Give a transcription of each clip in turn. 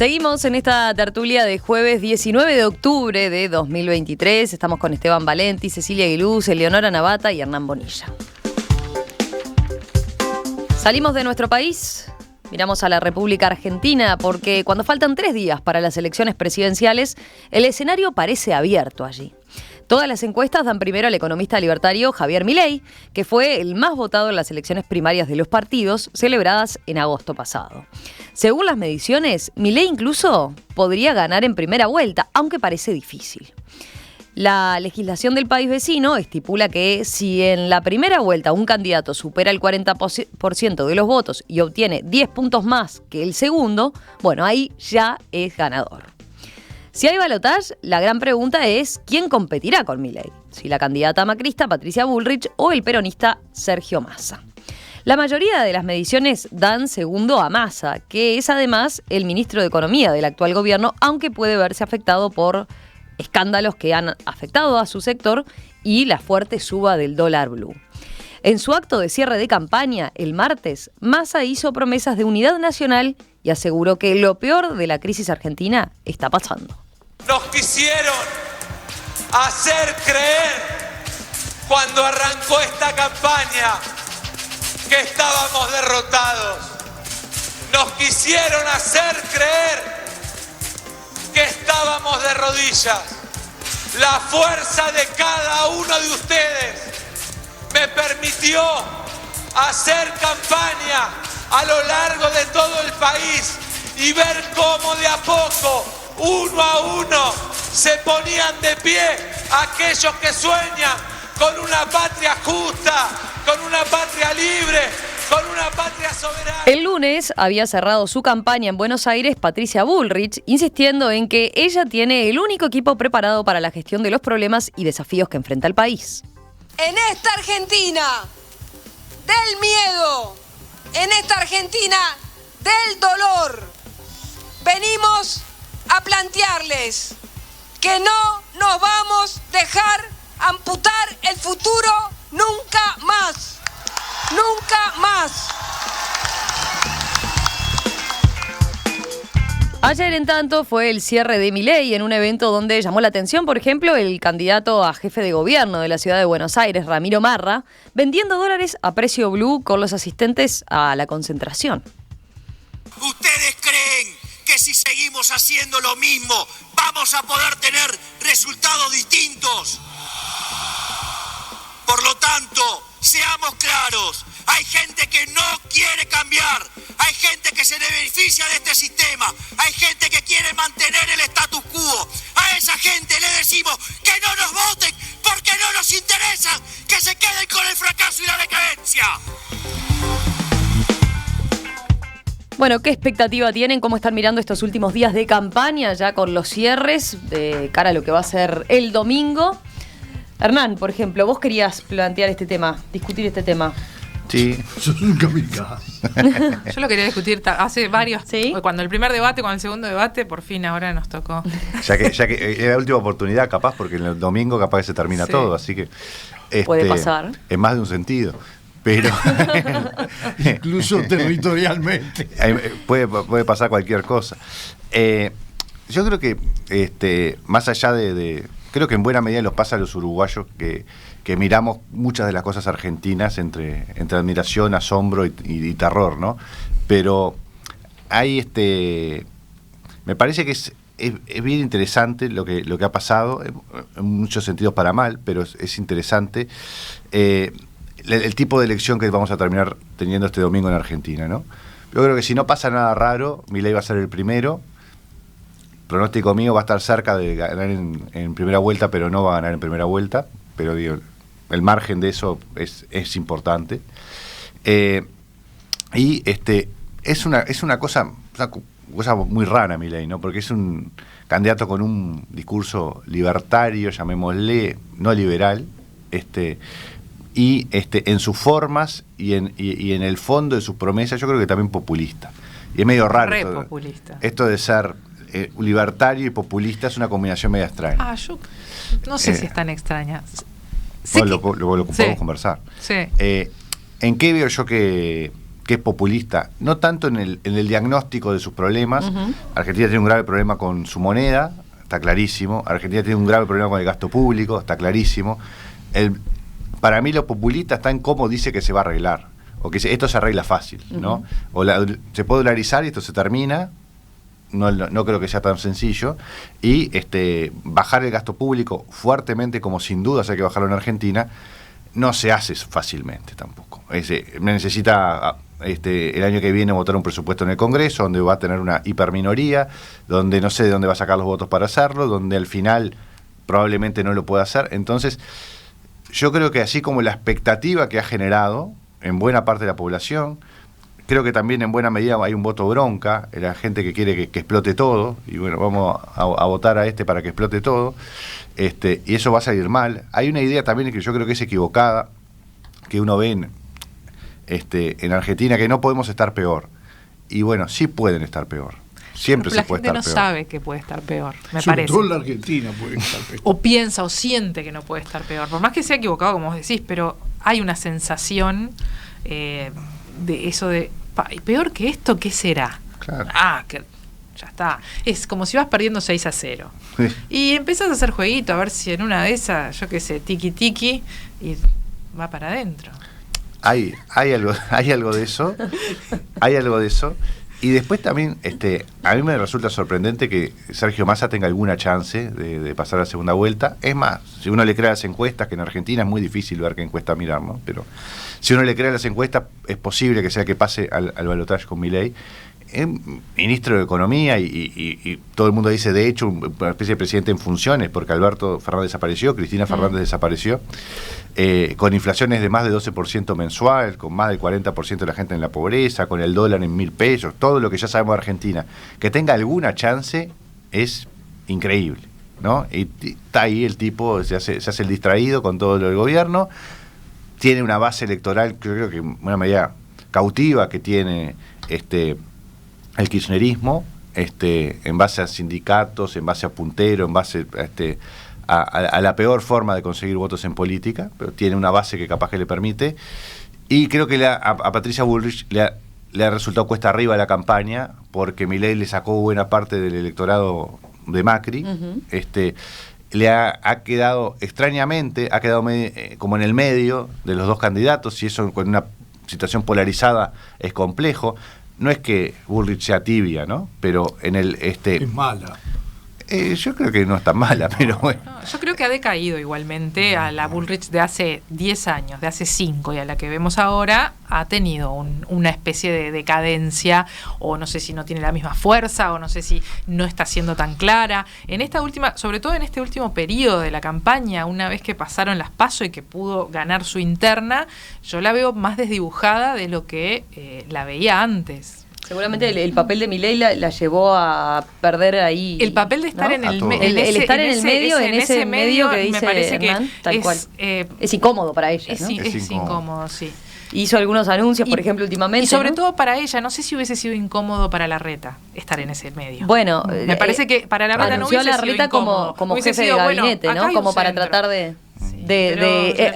Seguimos en esta tertulia de jueves 19 de octubre de 2023. Estamos con Esteban Valenti, Cecilia Guiluz, Eleonora Navata y Hernán Bonilla. Salimos de nuestro país, miramos a la República Argentina, porque cuando faltan 3 días para las elecciones presidenciales, el escenario parece abierto allí. Todas las encuestas dan primero al economista libertario Javier Milei, que fue el más votado en las elecciones primarias de los partidos celebradas en agosto pasado. Según las mediciones, Milei incluso podría ganar en primera vuelta, aunque parece difícil. La legislación del país vecino estipula que si en la primera vuelta un candidato supera el 40% de los votos y obtiene 10 puntos más que el segundo, bueno, ahí ya es ganador. Si hay balotaje, la gran pregunta es ¿quién competirá con Milei? Si la candidata macrista Patricia Bullrich o el peronista Sergio Massa. La mayoría de las mediciones dan segundo a Massa, que es además el ministro de Economía del actual gobierno, aunque puede verse afectado por escándalos que han afectado a su sector y la fuerte suba del dólar blue. En su acto de cierre de campaña, el martes, Massa hizo promesas de unidad nacional y aseguró que lo peor de la crisis argentina está pasando. Nos quisieron hacer creer cuando arrancó esta campaña que estábamos derrotados. Nos quisieron hacer creer que estábamos de rodillas. La fuerza de cada uno de ustedes me permitió hacer campaña a lo largo de todo el país y ver cómo de a poco, uno a uno, se ponían de pie aquellos que sueñan con una patria justa, con una patria libre, con una patria soberana. El lunes había cerrado su campaña en Buenos Aires Patricia Bullrich, insistiendo en que ella tiene el único equipo preparado para la gestión de los problemas y desafíos que enfrenta el país. En esta Argentina del miedo, en esta Argentina del dolor, venimos a plantearles que no nos vamos a dejar amputar el futuro nunca más. Nunca más. Ayer, en tanto, fue el cierre de Milei en un evento donde llamó la atención, por ejemplo, el candidato a jefe de gobierno de la ciudad de Buenos Aires, Ramiro Marra, vendiendo dólares a precio blue con los asistentes a la concentración. ¿Ustedes creen que si seguimos haciendo lo mismo vamos a poder tener resultados distintos? Por lo tanto, seamos claros, hay gente que no quiere cambiar, hay gente que se beneficia de este sistema, hay gente que quiere mantener el status quo. A esa gente le decimos que no nos voten porque no nos interesan, que se queden con el fracaso y la decadencia. Bueno, ¿qué expectativa tienen? ¿Cómo están mirando estos últimos días de campaña ya con los cierres de cara a lo que va a ser el domingo? Hernán, por ejemplo, vos querías plantear este tema, discutir este tema. Sí. Sos un kamikaze. Yo lo quería discutir hace varios. ¿Sí? Cuando el primer debate, cuando el segundo debate, por fin ahora nos tocó. Ya que era la última oportunidad, capaz, porque el domingo capaz que se termina todo, así que puede pasar. En más de un sentido. Pero incluso territorialmente. Puede pasar cualquier cosa. Yo creo que más allá de creo que en buena medida los pasa a los uruguayos que miramos muchas de las cosas argentinas entre admiración, asombro y terror, ¿no? Pero hay me parece que es bien interesante lo que ha pasado, en muchos sentidos para mal, pero es interesante el tipo de elección que vamos a terminar teniendo este domingo en Argentina, ¿no? Yo creo que si no pasa nada raro, Milei va a ser el primero. Pronóstico mío va a estar cerca de ganar en primera vuelta, pero no va a ganar en primera vuelta. Pero digo, el margen de eso es importante. Y es una cosa muy rara, Milei, ¿no? Porque es un candidato con un discurso libertario, llamémosle, no liberal, y en sus formas y en el fondo de sus promesas, yo creo que también populista. Y es medio raro Populista. Esto de ser libertario y populista es una combinación media extraña. Yo no sé si es tan extraña. Lo podemos conversar. Sí. ¿En qué veo yo que que es populista, no tanto en el diagnóstico de sus problemas. Argentina tiene un grave problema con su moneda, está clarísimo. Argentina tiene un grave problema con el gasto público, está clarísimo. Para mí lo populista está en cómo dice que se va a arreglar, o que esto se arregla fácil, ¿no? O se puede dolarizar y esto se termina. No creo que sea tan sencillo. Y bajar el gasto público fuertemente, como sin duda hay que bajarlo en Argentina, no se hace fácilmente tampoco. Necesita el año que viene votar un presupuesto en el Congreso, donde va a tener una hiperminoría, donde no sé de dónde va a sacar los votos para hacerlo, donde al final probablemente no lo pueda hacer. Entonces, yo creo que así como la expectativa que ha generado en buena parte de la población, creo que también en buena medida hay un voto bronca, la gente que quiere que explote todo, y bueno, vamos a votar a para que explote todo, y eso va a salir mal. Hay una idea también que yo creo que es equivocada, que uno ve en Argentina, que no podemos estar peor. Y bueno, sí pueden estar peor. Siempre se puede estar peor. La gente no sabe que puede estar peor, me Sobre parece. todo en la Argentina puede estar peor. O piensa o siente que no puede estar peor. Por más que sea equivocado, como vos decís, pero hay una sensación de eso de, peor que esto, ¿qué será? Claro. Que ya está. Es como si vas perdiendo 6-0. Sí. Y empezás a hacer jueguito, a ver si en una de esas, yo qué sé, tiki-tiki, y va para adentro. Hay algo de eso. Hay algo de eso. Y después también, a mí me resulta sorprendente que Sergio Massa tenga alguna chance de pasar a la segunda vuelta. Es más, si uno le cree a las encuestas, que en Argentina es muy difícil ver qué encuesta mirar, ¿no? Pero si uno le cree a las encuestas, es posible que sea que pase al balotaje con Milei. Es ministro de Economía y todo el mundo dice, de hecho, una especie de presidente en funciones, porque Alberto Fernández desapareció, Cristina Fernández desapareció, con inflaciones de más de 12% mensual, con más del 40% de la gente en la pobreza, con el dólar en 1.000 pesos, todo lo que ya sabemos de Argentina. Que tenga alguna chance es increíble, ¿no? Y está ahí el tipo, se hace el distraído con todo lo del gobierno, tiene una base electoral, creo que una medida cautiva que tiene el kirchnerismo, en base a sindicatos, en base a puntero, en base a la peor forma de conseguir votos en política, pero tiene una base que capaz que le permite. Y creo que a Patricia Bullrich le ha resultado cuesta arriba la campaña, porque Milei le sacó buena parte del electorado de Macri. Le ha quedado, extrañamente, como en el medio de los dos candidatos, y eso con una situación polarizada es complejo. No es que Bullrich sea tibia, ¿no? Pero en el es mala. Yo creo que no es tan mala, pero bueno. No, yo creo que ha decaído igualmente a la Bullrich de hace 10 años, de hace 5, y a la que vemos ahora ha tenido una especie de decadencia, o no sé si no tiene la misma fuerza, o no sé si no está siendo tan clara. En esta última, sobre todo en este último periodo de la campaña, una vez que pasaron las PASO y que pudo ganar su interna, yo la veo más desdibujada de lo que la veía antes. Seguramente el papel de Milei la llevó a perder ahí. El papel de estar, ¿no?, en el medio. El estar en el medio, en ese medio que dice, me parece Hernán, que tal cual. Es incómodo para ella, ¿no? Es incómodo, sí. Hizo algunos anuncios, por ejemplo, últimamente. Y sobre, ¿no?, todo para ella, no sé si hubiese sido incómodo para Larreta estar en ese medio. Bueno, me parece que para Larreta no hubiese sido incómodo. como jefe de gabinete, ¿no? Como para tratar de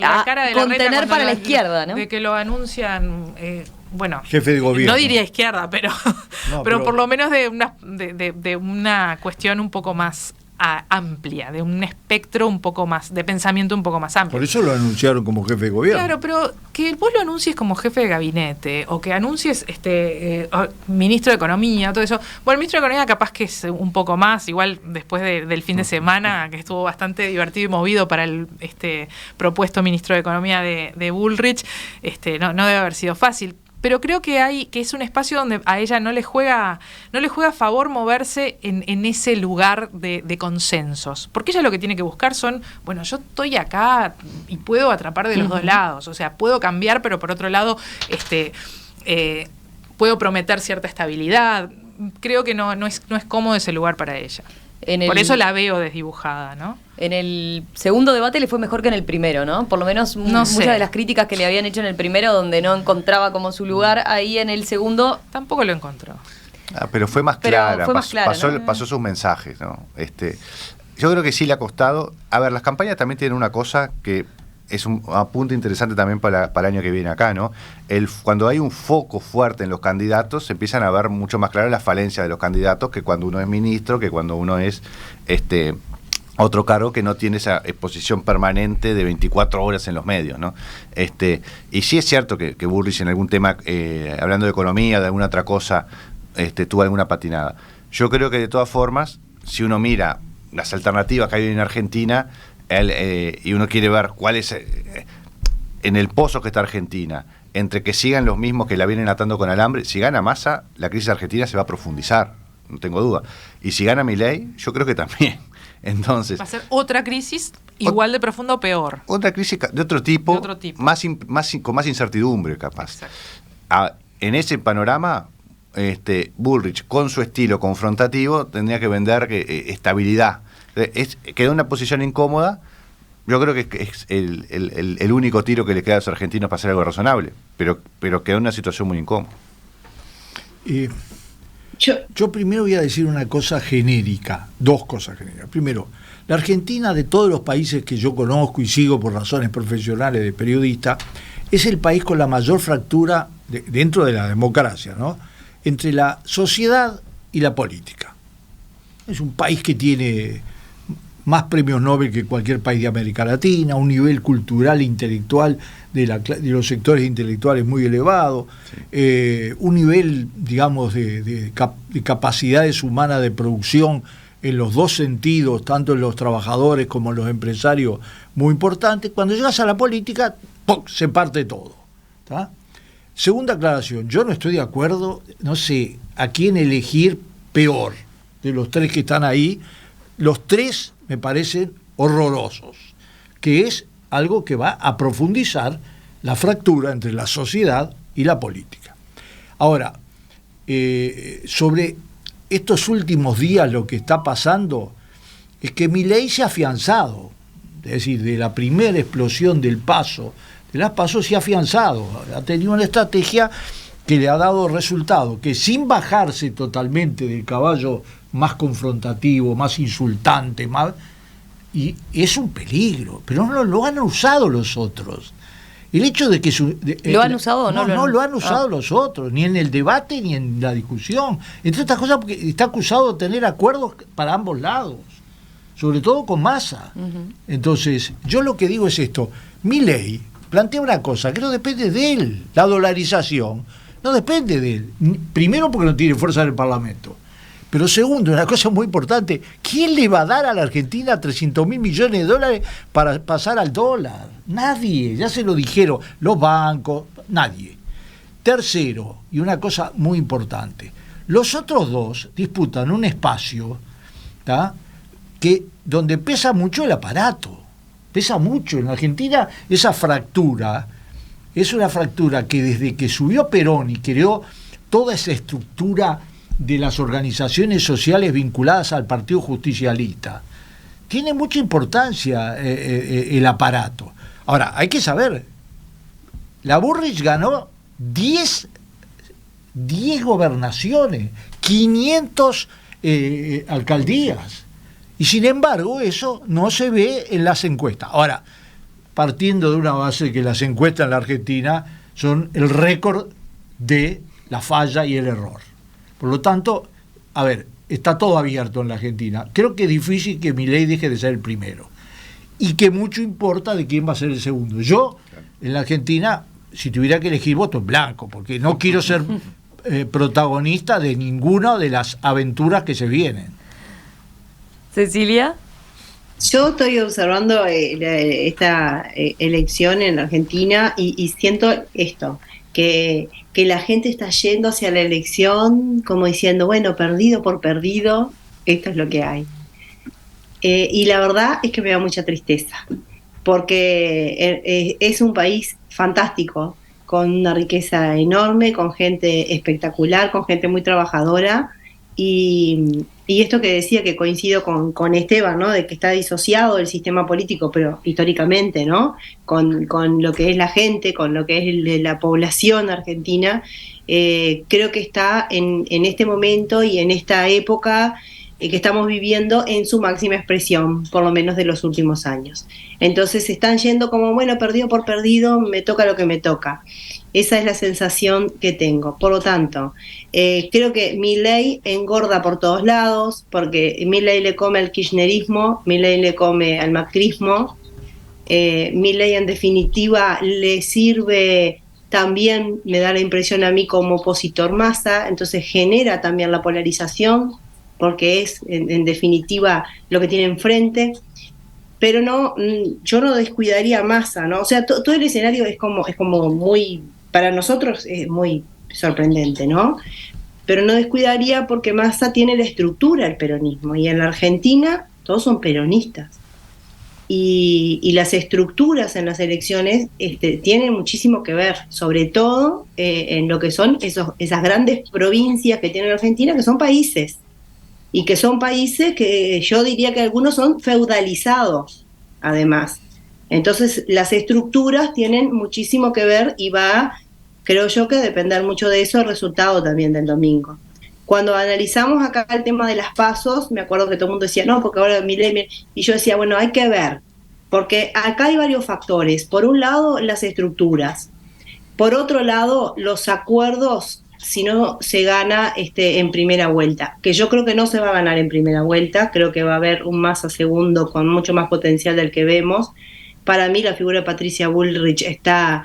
la cara de contener para la izquierda, ¿no? De que lo anuncian, bueno, jefe de gobierno. No diría izquierda, pero por lo menos de una cuestión un poco más amplia, de un espectro un poco más, de pensamiento un poco más amplio. Por eso lo anunciaron como jefe de gobierno. Claro, pero que vos lo anuncies como jefe de gabinete, o que anuncies ministro de Economía, todo eso. Bueno, el ministro de Economía capaz que es un poco más, igual después del fin de semana, que estuvo bastante divertido y movido para el propuesto ministro de Economía de Bullrich, no debe haber sido fácil. Pero creo que es un espacio donde a ella no le juega a favor moverse en ese lugar de consensos. Porque ella lo que tiene que buscar son, bueno, yo estoy acá y puedo atrapar de los dos lados. O sea, puedo cambiar, pero por otro lado, puedo prometer cierta estabilidad. Creo que no es cómodo ese lugar para ella. Por eso la veo desdibujada, ¿no? En el segundo debate le fue mejor que en el primero, ¿no? Por lo menos muchas de las críticas que le habían hecho en el primero, donde no encontraba como su lugar, ahí en el segundo tampoco lo encontró. Pero fue más clara, ¿no? Pasó sus mensajes, ¿no? Yo creo que sí le ha costado. A ver, las campañas también tienen una cosa que es un apunte interesante también para el año que viene acá, ¿no? Cuando hay un foco fuerte en los candidatos, se empiezan a ver mucho más claras las falencias de los candidatos que cuando uno es ministro, que cuando uno es otro cargo que no tiene esa exposición permanente de 24 horas en los medios, ¿no? Y sí es cierto que Bullrich en algún tema, hablando de economía, de alguna otra cosa, tuvo alguna patinada. Yo creo que de todas formas, si uno mira las alternativas que hay en Argentina, y uno quiere ver cuál es en el pozo que está Argentina, entre que sigan los mismos que la vienen atando con alambre, si gana Massa, la crisis argentina se va a profundizar, no tengo duda. Y si gana Milei, yo creo que también. Entonces, va a ser otra crisis igual de profunda o peor. Otra crisis de otro tipo, con más incertidumbre capaz. En ese panorama, Bullrich, con su estilo confrontativo, tendría que vender estabilidad. Quedó en una posición incómoda. Yo creo que es el único tiro que le queda a los argentinos para hacer algo razonable, pero quedó en una situación muy incómoda. Yo primero voy a decir una cosa genérica, dos cosas genéricas. Primero, la Argentina, de todos los países que yo conozco y sigo por razones profesionales de periodista, es el país con la mayor fractura dentro de la democracia, ¿no?, entre la sociedad y la política. Es un país que tiene más premios Nobel que cualquier país de América Latina, un nivel cultural e intelectual de los sectores intelectuales muy elevado, un nivel, digamos, de capacidades humanas de producción en los dos sentidos, tanto en los trabajadores como en los empresarios, muy importante. Cuando llegas a la política, ¡pum!, se parte todo, ¿tá? Segunda aclaración, yo no estoy de acuerdo, no sé a quién elegir peor de los tres que están ahí. Los tres me parecen horrorosos, que es algo que va a profundizar la fractura entre la sociedad y la política. Ahora, sobre estos últimos días lo que está pasando es que Milei se ha afianzado, es decir, de la primera explosión de las PASO se ha afianzado, ha tenido una estrategia que le ha dado resultado, que sin bajarse totalmente del caballo más confrontativo, más insultante, y es un peligro, pero no lo han usado los otros. El hecho de que ¿lo han usado o no? No lo han usado los otros, ni en el debate ni en la discusión. Entre otras cosas porque está acusado de tener acuerdos para ambos lados, sobre todo con Massa. Uh-huh. Entonces, yo lo que digo es esto: Milei plantea una cosa que no depende de él, la dolarización no depende de él. Primero porque no tiene fuerza en el Parlamento. Pero segundo, una cosa muy importante, ¿quién le va a dar a la Argentina 300.000 millones de dólares para pasar al dólar? Nadie, ya se lo dijeron, los bancos, nadie. Tercero, y una cosa muy importante, los otros dos disputan un espacio, ¿tá?, donde pesa mucho el aparato, pesa mucho. En Argentina esa fractura es una fractura que desde que subió Perón y creó toda esa estructura de las organizaciones sociales vinculadas al Partido Justicialista, tiene mucha importancia el aparato. Ahora, hay que saber, la Bullrich ganó 10 gobernaciones, 500 alcaldías, y sin embargo eso no se ve en las encuestas. Ahora, partiendo de una base que las encuestas en la Argentina son el récord de la falla y el error. Por lo tanto, a ver, está todo abierto en la Argentina. Creo que es difícil que Milei deje de ser el primero. Y que mucho importa de quién va a ser el segundo. Yo, en la Argentina, si tuviera que elegir, voto en blanco, porque no quiero ser protagonista de ninguna de las aventuras que se vienen. Cecilia. Yo estoy observando esta elección en Argentina y siento esto, que la gente está yendo hacia la elección como diciendo, bueno, perdido por perdido, esto es lo que hay. Y la verdad es que me da mucha tristeza, porque es un país fantástico, con una riqueza enorme, con gente espectacular, con gente muy trabajadora, y esto que decía, que coincido con Esteban, ¿no?, de que está disociado del sistema político, pero históricamente, ¿no?, con lo que es la gente, con lo que es la población argentina, creo que está en este momento y en esta época que estamos viviendo en su máxima expresión, por lo menos de los últimos años. Entonces están yendo como, bueno, perdido por perdido, me toca lo que me toca. Esa es la sensación que tengo. Por lo tanto, creo que Milei engorda por todos lados, porque Milei le come al kirchnerismo, Milei le come al macrismo, Milei en definitiva le sirve también, me da la impresión a mí, como opositor Massa, entonces genera también la polarización, porque es en definitiva lo que tiene enfrente. Pero no, yo no descuidaría a Massa, ¿no? O sea, todo el escenario es como muy, para nosotros es muy sorprendente, ¿no? Pero no descuidaría porque Massa tiene la estructura del peronismo, y en la Argentina todos son peronistas. Y las estructuras en las elecciones tienen muchísimo que ver, sobre todo en lo que son esas grandes provincias que tiene la Argentina, que son países. Y que son países que yo diría que algunos son feudalizados, además. Entonces, las estructuras tienen muchísimo que ver y creo yo, que depender mucho de eso el resultado también del domingo. Cuando analizamos acá el tema de las PASOs, me acuerdo que todo el mundo decía, no, porque ahora Milei, y yo decía, bueno, hay que ver, porque acá hay varios factores. Por un lado, las estructuras. Por otro lado, los acuerdos, si no se gana en primera vuelta, que yo creo que no se va a ganar en primera vuelta, creo que va a haber un Massa segundo con mucho más potencial del que vemos. Para mí la figura de Patricia Bullrich está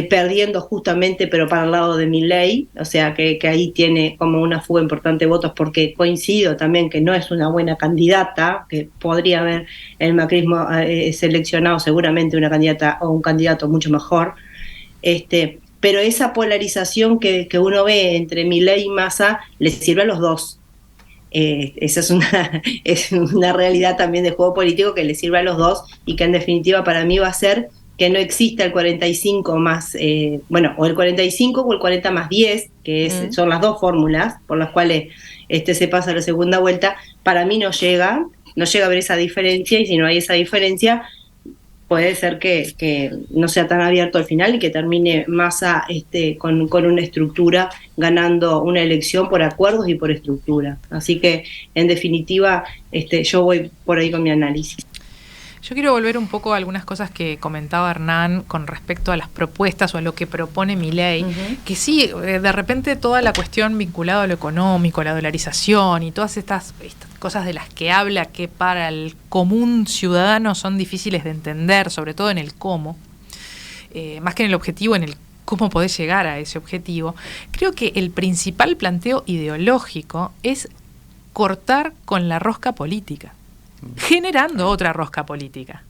perdiendo justamente, pero para el lado de Milei, o sea que ahí tiene como una fuga importante de votos, porque coincido también que no es una buena candidata, que podría haber el macrismo seleccionado seguramente una candidata o un candidato mucho mejor, pero esa polarización que uno ve entre Milei y Massa le sirve a los dos. Esa es una realidad también de juego político que le sirve a los dos, y que en definitiva para mí va a ser que no exista el 45 más, o el 45 o el 40 más 10, que son las dos fórmulas por las cuales se pasa a la segunda vuelta. Para mí no llega a haber esa diferencia, y si no hay esa diferencia, puede ser que no sea tan abierto al final y que termine Massa con una estructura, ganando una elección por acuerdos y por estructura. Así que, en definitiva, yo voy por ahí con mi análisis. Yo quiero volver un poco a algunas cosas que comentaba Hernán con respecto a las propuestas o a lo que propone Milei, que sí, de repente toda la cuestión vinculada a lo económico, a la dolarización y todas estas cosas de las que habla, que para el común ciudadano son difíciles de entender, sobre todo en el cómo, más que en el objetivo, en el cómo podés llegar a ese objetivo. Creo que el principal planteo ideológico es cortar con la rosca política, generando otra rosca política.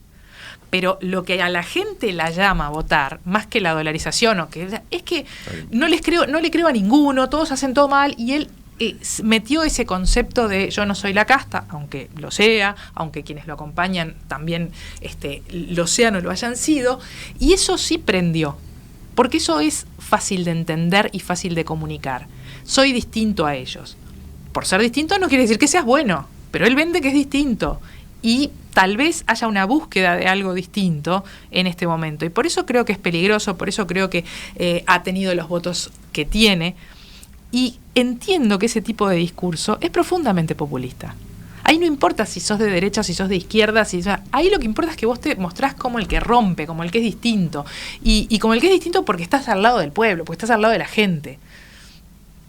Pero lo que a la gente la llama a votar, más que la dolarización, es que no le creo a ninguno, todos hacen todo mal, y él metió ese concepto de yo no soy la casta, aunque lo sea, aunque quienes lo acompañan también lo sean o lo hayan sido, y eso sí prendió, porque eso es fácil de entender y fácil de comunicar. Soy distinto a ellos. Por ser distinto no quiere decir que seas bueno, pero él vende que es distinto, y tal vez haya una búsqueda de algo distinto en este momento. Y por eso creo que es peligroso, por eso creo que ha tenido los votos que tiene. Y entiendo que ese tipo de discurso es profundamente populista. Ahí no importa si sos de derecha o si sos de izquierda, ahí lo que importa es que vos te mostrás como el que rompe, como el que es distinto. Y como el que es distinto porque estás al lado del pueblo, porque estás al lado de la gente.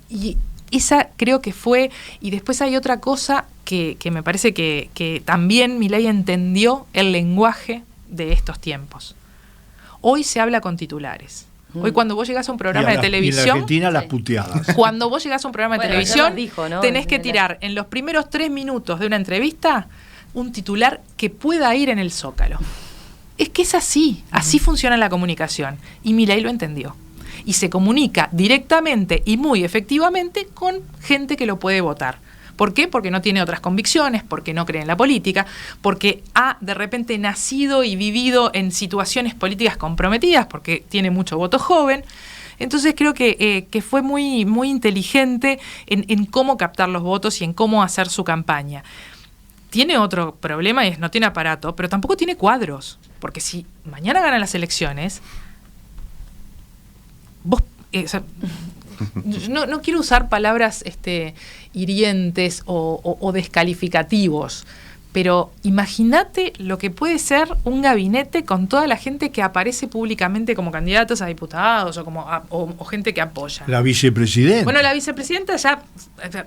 Y esa creo que fue, y después hay otra cosa que me parece que también Milei entendió el lenguaje de estos tiempos. Hoy se habla con titulares. Hoy cuando vos llegás a un programa de televisión... Y en la Argentina las puteadas. Cuando vos llegás a un programa de televisión, tenés que tirar en los primeros 3 minutos de una entrevista un titular que pueda ir en el Zócalo. Es que es así funciona la comunicación. Y Milei lo entendió. Y se comunica directamente y muy efectivamente con gente que lo puede votar. ¿Por qué? Porque no tiene otras convicciones, porque no cree en la política, porque ha de repente nacido y vivido en situaciones políticas comprometidas, porque tiene mucho voto joven. Entonces creo que fue muy, muy inteligente en cómo captar los votos y en cómo hacer su campaña. Tiene otro problema y no tiene aparato, pero tampoco tiene cuadros, porque si mañana ganan las elecciones... no quiero usar palabras hirientes o descalificativos, pero imagínate lo que puede ser un gabinete con toda la gente que aparece públicamente como candidatos a diputados o gente que apoya. La vicepresidenta. Bueno, la vicepresidenta ya,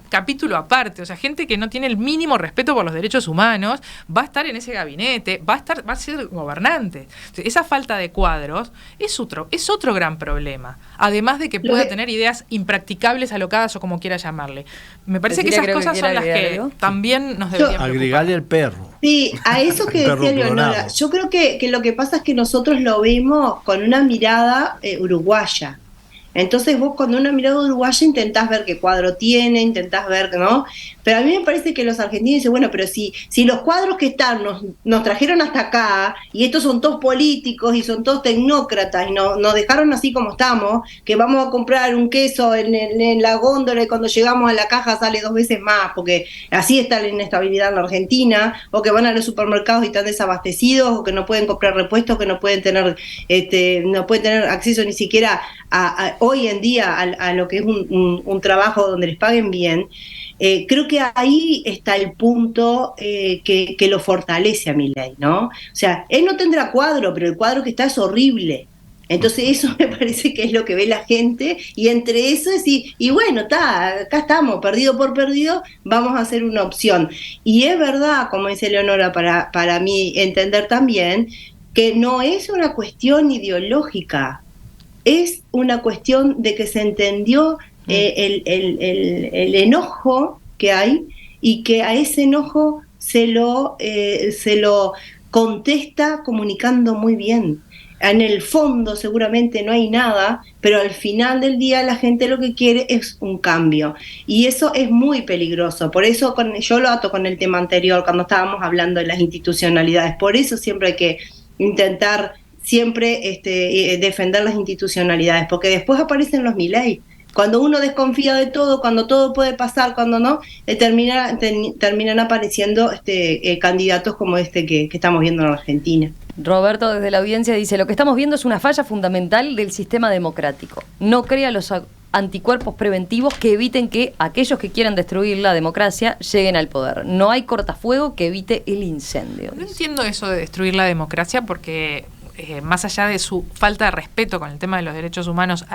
capítulo aparte, o sea, gente que no tiene el mínimo respeto por los derechos humanos, va a estar en ese gabinete, va a ser gobernante. Entonces, esa falta de cuadros es otro gran problema. Además de que pueda tener ideas impracticables, alocadas o como quiera llamarle. Me parece que esas cosas son las que también nos deberían preocupar. Agregarle al perro. Sí, a eso que decía Leonora, yo creo que lo que pasa es que nosotros lo vemos con una mirada uruguaya. Entonces vos con una mirada uruguaya intentás ver qué cuadro tiene, intentás ver, ¿no? Pero a mí me parece que los argentinos dicen, bueno, pero si los cuadros que están nos trajeron hasta acá, y estos son todos políticos y son todos tecnócratas, y nos dejaron así como estamos, que vamos a comprar un queso en la góndola y cuando llegamos a la caja sale 2 veces más, porque así está la inestabilidad en la Argentina, o que van a los supermercados y están desabastecidos, o que no pueden comprar repuestos, que no pueden tener acceso ni siquiera hoy en día a lo que es un trabajo donde les paguen bien. Creo que ahí está el punto que lo fortalece a Milei, ¿no? O sea, él no tendrá cuadro, pero el cuadro que está es horrible. Entonces eso me parece que es lo que ve la gente, y entre eso y bueno, acá estamos, perdido por perdido, vamos a hacer una opción. Y es verdad, como dice Leonora, para mí entender también, que no es una cuestión ideológica, es una cuestión de que se entendió el enojo que hay, y que a ese enojo se lo contesta comunicando muy bien. En el fondo seguramente no hay nada, pero al final del día la gente lo que quiere es un cambio, y eso es muy peligroso. Por eso yo lo ato con el tema anterior, cuando estábamos hablando de las institucionalidades. Por eso siempre hay que intentar defender las institucionalidades, porque después aparecen los Milei. Cuando uno desconfía de todo, cuando todo puede pasar, cuando no, terminan apareciendo candidatos como que estamos viendo en Argentina. Roberto, desde la audiencia, dice: lo que estamos viendo es una falla fundamental del sistema democrático. No crea los anticuerpos preventivos que eviten que aquellos que quieran destruir la democracia lleguen al poder. No hay cortafuego que evite el incendio. No entiendo eso de destruir la democracia, porque más allá de su falta de respeto con el tema de los derechos humanos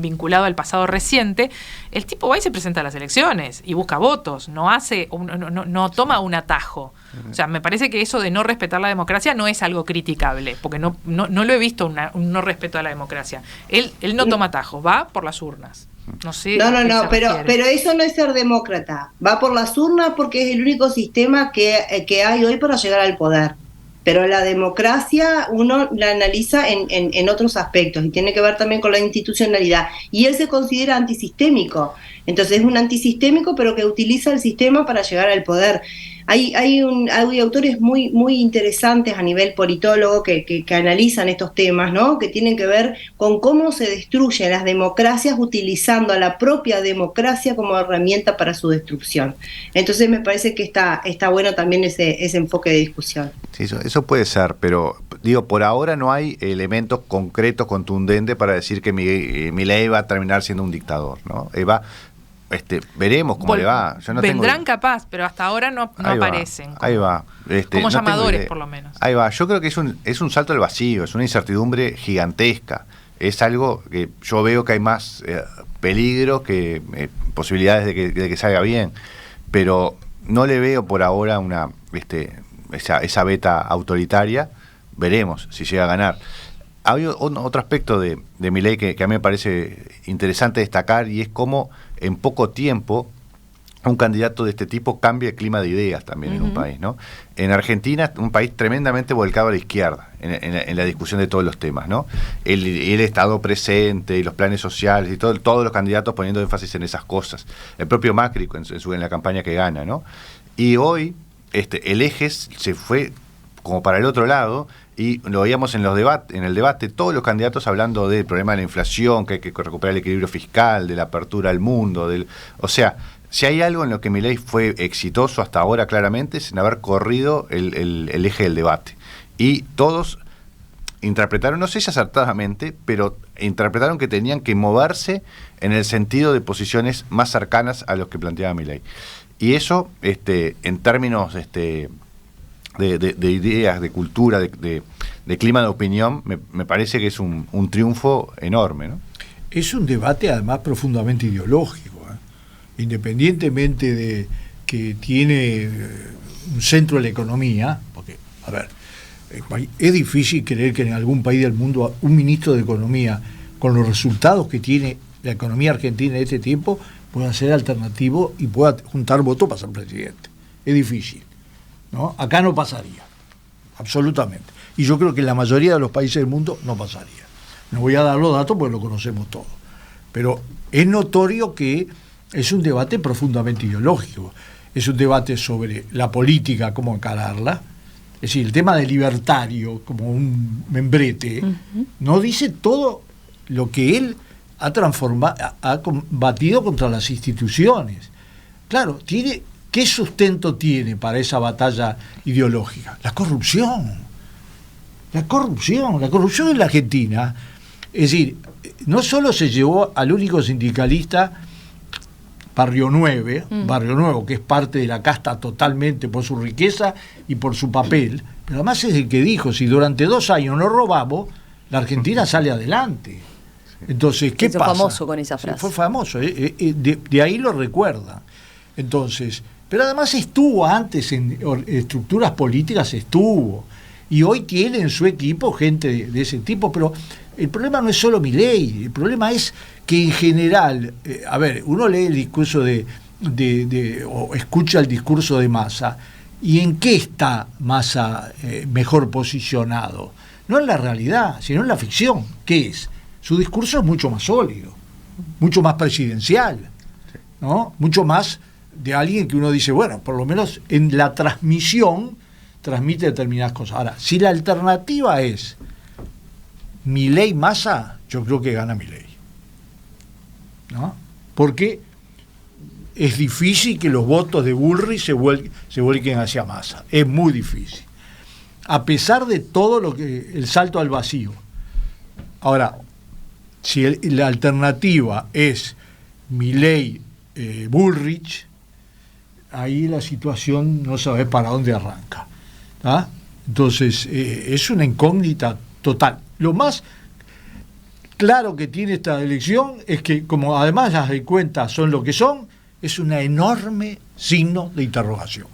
vinculado al pasado reciente, el tipo va y se presenta a las elecciones y busca votos, no toma un atajo. O sea, me parece que eso de no respetar la democracia no es algo criticable, porque no lo he visto un no respeto a la democracia. Él no toma atajos, va por las urnas. No sé. No, pero eso no es ser demócrata. Va por las urnas porque es el único sistema que hay hoy para llegar al poder. Pero la democracia uno la analiza en otros aspectos, y tiene que ver también con la institucionalidad. Y él se considera antisistémico. Entonces es un antisistémico, pero que utiliza el sistema para llegar al poder. Hay autores muy, muy interesantes a nivel politólogo que analizan estos temas, ¿no? Que tienen que ver con cómo se destruyen las democracias utilizando a la propia democracia como herramienta para su destrucción. Entonces me parece que está bueno también ese enfoque de discusión. Sí, eso puede ser, pero digo, por ahora no hay elementos concretos, contundentes para decir que Milei va a terminar siendo un dictador, ¿no? Veremos cómo le va. Vendrán capaz, pero hasta ahora no aparecen. Ahí va. Como llamadores, por lo menos. Ahí va. Yo creo que es un salto al vacío, es una incertidumbre gigantesca. Es algo que yo veo que hay más peligro que posibilidades de que salga bien. Pero no le veo por ahora esa beta autoritaria. Veremos si llega a ganar. Hay otro aspecto de Milei que a mí me parece interesante destacar, y es cómo en poco tiempo un candidato de este tipo cambia el clima de ideas también en un país, ¿no? En Argentina, un país tremendamente volcado a la izquierda en la discusión de todos los temas, ¿no? El Estado presente y los planes sociales y todos los candidatos poniendo énfasis en esas cosas. El propio Macri en la campaña que gana, ¿no? Y hoy el eje se fue como para el otro lado, y lo veíamos en el debate, todos los candidatos hablando del problema de la inflación, que hay que recuperar el equilibrio fiscal, de la apertura al mundo, o sea, si hay algo en lo que Milei fue exitoso hasta ahora claramente es en haber corrido el eje del debate. Y todos interpretaron, no sé si acertadamente, pero interpretaron que tenían que moverse en el sentido de posiciones más cercanas a los que planteaba Milei. Y eso, en términos de ideas, de cultura, de clima de opinión, me parece que es un triunfo enorme, ¿no? Es un debate además profundamente ideológico, independientemente de que tiene un centro de la economía, porque, a ver, es difícil creer que en algún país del mundo un ministro de Economía, con los resultados que tiene la economía argentina en este tiempo, pueda ser alternativo y pueda juntar votos para ser presidente. Es difícil, ¿no? Acá no pasaría, absolutamente. Y yo creo que en la mayoría de los países del mundo no pasaría. No voy a dar los datos porque lo conocemos todos. Pero es notorio que es un debate profundamente ideológico. Es un debate sobre la política, cómo encararla. Es decir, el tema de libertario, como un membrete, no dice todo lo que él ha combatido contra las instituciones. Claro, ¿qué sustento tiene para esa batalla ideológica? La corrupción. La corrupción en la Argentina. Es decir, no solo se llevó al único sindicalista Barrio Nuevo, que es parte de la casta totalmente por su riqueza y por su papel, pero además es el que dijo, si durante 2 años no robamos, la Argentina sale adelante. Entonces, ¿qué pasa? Fue famoso con esa frase. Fue famoso, de ahí lo recuerdan. Entonces, pero además estuvo antes en estructuras políticas, y hoy tiene en su equipo gente de ese tipo, pero el problema no es solo Milei, el problema es que en general, uno lee el discurso o escucha el discurso de Massa, ¿y en qué está Massa mejor posicionado? No en la realidad, sino en la ficción. ¿Qué es? Su discurso es mucho más sólido, mucho más presidencial, ¿no? Mucho más de alguien que uno dice, bueno, por lo menos en la transmisión transmite determinadas cosas. Ahora, si la alternativa es Milei-Massa, yo creo que gana Milei, ¿no? Porque es difícil que los votos de Bullrich se vuelquen hacia Massa. Es muy difícil. A pesar de todo el salto al vacío. Ahora, si la alternativa es Milei-Bullrich, ahí la situación no sabes para dónde arranca. Entonces, es una incógnita total. Lo más claro que tiene esta elección es que, como además las encuestas son lo que son, es un enorme signo de interrogación.